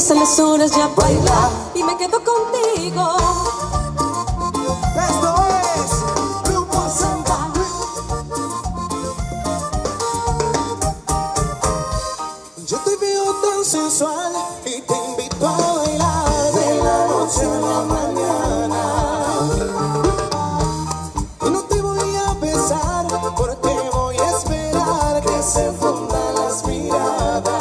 pasan las horas ya baila y me quedo contigo. Esto es Grupo Samba. Yo te veo tan sensual y te invito a bailar de la noche a la mañana. Y no te voy a besar porque voy a esperar que se fundan las miradas.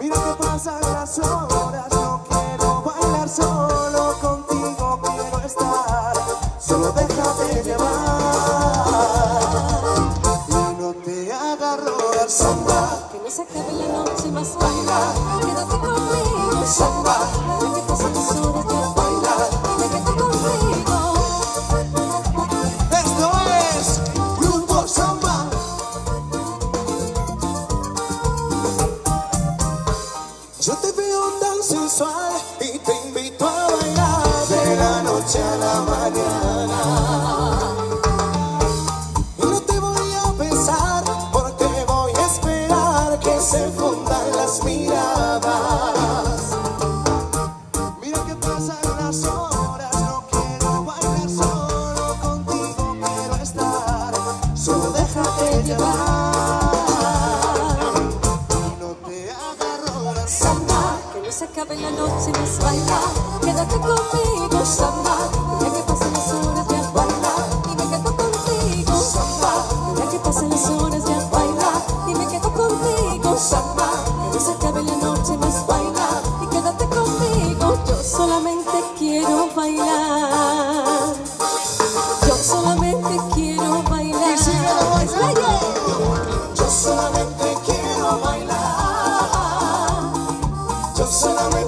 Mira que pasan las horas, no quiero bailar solo, contigo quiero estar. Solo déjate llevar y no te hagas rogar. Samba, Que no se acabe la noche más baila, quédate conmigo. samba, Ya que pasan las horas ya baila y me quedo contigo. esto es Grupo Samba. Yo te veo tan sensual y te invito a bailar de la noche a la mañana. Y no te voy a besar porque voy a esperar que se fundan las miradas. Mira que pasan las horas, no quiero bailar solo, contigo quiero estar. Solo déjate llevar y no te hagas rogar. Samba, que no se acabe la noche más baila, quédate conmigo. Samba, ya que pasan las horas ya baila y me quedo contigo. Samba, ya que pasan las horas ya baila y me quedo contigo. Samba, que no se acabe la noche más baila y quédate conmigo. Yo solamente quiero bailar. Yo solamente quiero bailar. Y síguelo bailando. Oye. Yo solamente quiero bailar. Yo solamente